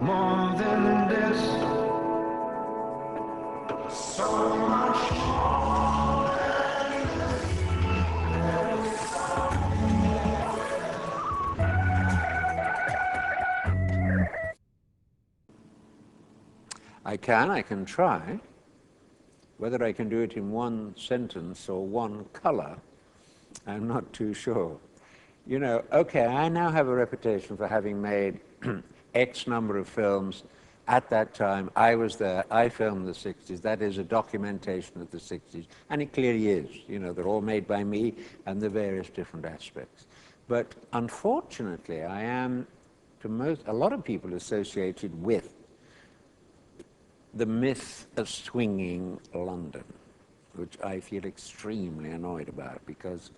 more than this, so much more than this. I can try. Whether I can do it in one sentence or one color, I'm not too sure. You know, okay, I now have a reputation for having made X number of films. At that time, I was there, I filmed the 60s. That is a documentation of the 60s, and it clearly is. You know, they're all made by me and the various different aspects. But unfortunately, I am, to a lot of people, associated with the myth of swinging London, which I feel extremely annoyed about, because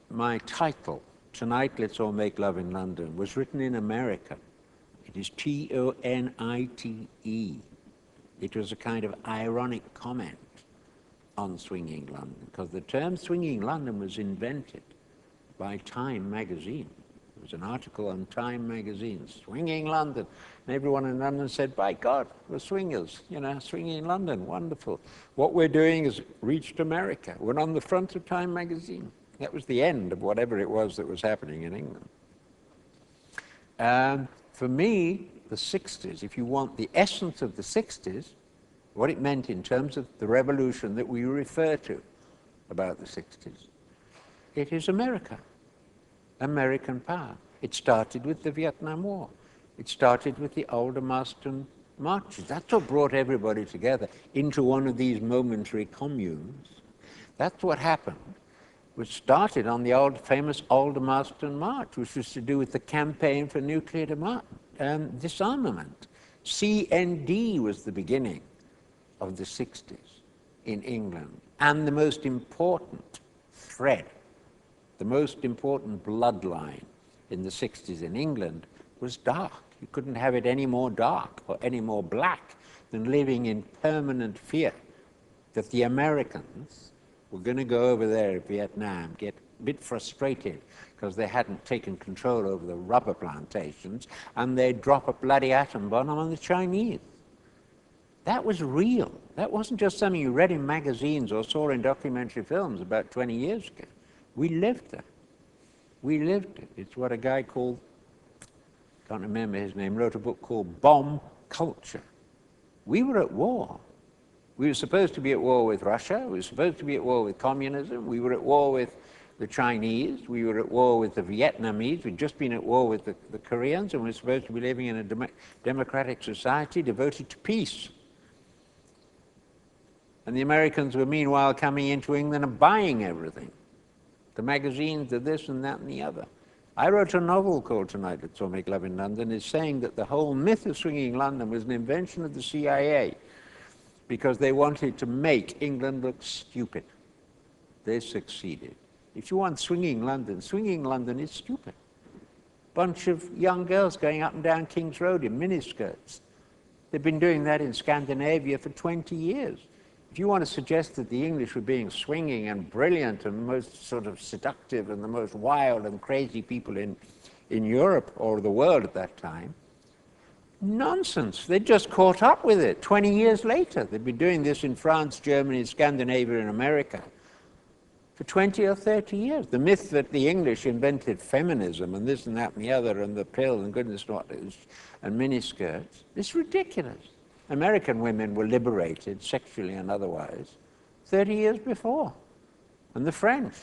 my title, Tonight Let's All Make Love in London, was written in American. It is T-O-N-I-T-E. It was a kind of ironic comment on swinging London, because the term swinging London was invented by Time magazine. There was an article on Time magazine, swinging London. And everyone in London said, by God, we're swingers, you know, swinging London, wonderful. What we're doing has reached America. We're on the front of Time magazine. That was the end of whatever it was that was happening in England. For me, the 60s, if you want the essence of the 60s, what it meant in terms of the revolution that we refer to about the 60s, it is America. American power. It started with the Vietnam War. It started with the Aldermaston marches. That's what brought everybody together into one of these momentary communes. That's what happened, which started on the famous Aldermaston March, which was to do with the campaign for nuclear disarmament. CND was the beginning of the 60s in England, and the most important thread, the most important bloodline in the 60s in England was dark. You couldn't have it any more dark or any more black than living in permanent fear that the Americans were going to go over there in Vietnam, get a bit frustrated because they hadn't taken control over the rubber plantations, and they'd drop a bloody atom bomb on the Chinese. That was real. That wasn't just something you read in magazines or saw in documentary films about 20 years ago. We lived it. We lived it. It's what a guy called, can't remember his name, wrote a book called Bomb Culture. We were at war. We were supposed to be at war with Russia. We were supposed to be at war with communism. We were at war with the Chinese. We were at war with the Vietnamese. We'd just been at war with the Koreans, and we were supposed to be living in a democratic society devoted to peace. And the Americans were meanwhile coming into England and buying everything. The magazines, the this and that and the other. I wrote a novel called Tonight Let's All Make Love in London. It's saying that the whole myth of swinging London was an invention of the CIA because they wanted to make England look stupid. They succeeded. If you want swinging London is stupid. Bunch of young girls going up and down King's Road in miniskirts. They've been doing that in Scandinavia for 20 years. If you want to suggest that the English were being swinging and brilliant and most sort of seductive and the most wild and crazy people in Europe or the world at that time, nonsense. They just caught up with it 20 years later. They've been doing this in France, Germany, Scandinavia, and America for 20 or 30 years. The myth that the English invented feminism and this and that and the other and the pill and goodness what is and miniskirts is ridiculous. American women were liberated, sexually and otherwise, 30 years before. And the French,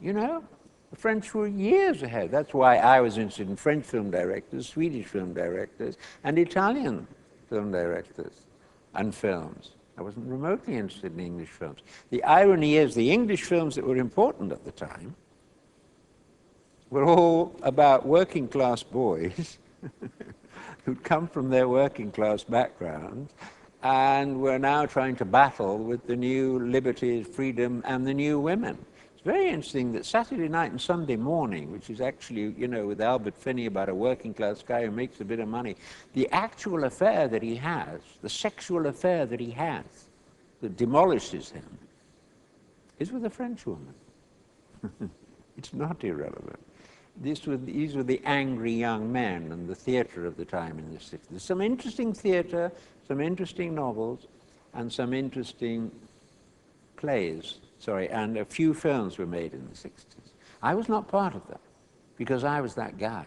you know, the French were years ahead. That's why I was interested in French film directors, Swedish film directors, and Italian film directors and films. I wasn't remotely interested in English films. The irony is the English films that were important at the time were all about working class boys who'd come from their working class backgrounds and were now trying to battle with the new liberties, freedom, and the new women. It's very interesting that Saturday Night and Sunday Morning, which is actually, you know, with Albert Finney about a working class guy who makes a bit of money, the actual affair that he has, the sexual affair that he has, that demolishes him, is with a French woman. It's not irrelevant. These were the angry young men and the theatre of the time in the 60s. Some interesting theatre, some interesting novels, and some interesting plays, and a few films were made in the 60s. I was not part of them, because I was that guy.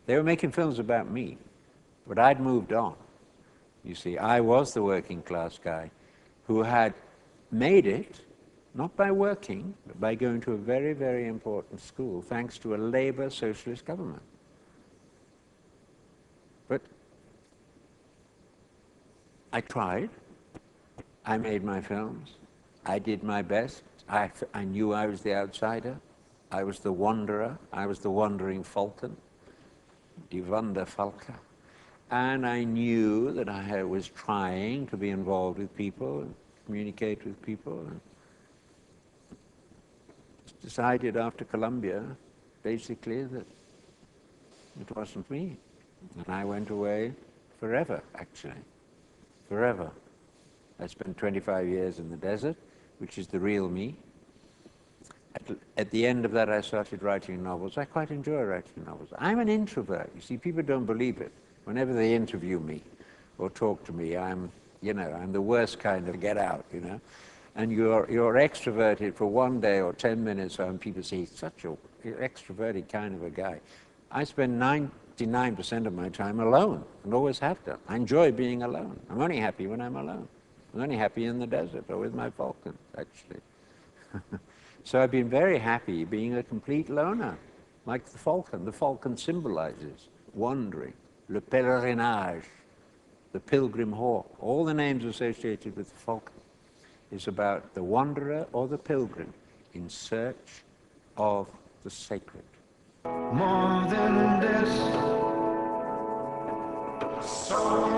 They were making films about me, but I'd moved on. You see, I was the working class guy who had made it, not by working, but by going to a very, very important school, thanks to a Labour socialist government. But I tried. I made my films. I did my best. I knew I was the outsider. I was the wanderer. I was the wandering falcon, die Wanderfalke. And I knew that I was trying to be involved with people, and communicate with people. And decided after Columbia, basically, that it wasn't me. And I went away forever, actually. Forever. I spent 25 years in the desert, which is the real me. At the end of that, I started writing novels. I quite enjoy writing novels. I'm an introvert. You see, people don't believe it. Whenever they interview me or talk to me, I'm the worst kind of get out, And you're extroverted for one day or 10 minutes, and people say, he's such an extroverted kind of a guy. I spend 99% of my time alone, and always have done. I enjoy being alone. I'm only happy when I'm alone. I'm only happy in the desert or with my falcons, actually. So I've been very happy being a complete loner, like the falcon. The falcon symbolizes wandering, le pèlerinage, the pilgrim hawk. All the names associated with the falcon is about the wanderer or the pilgrim in search of the sacred. More than this, so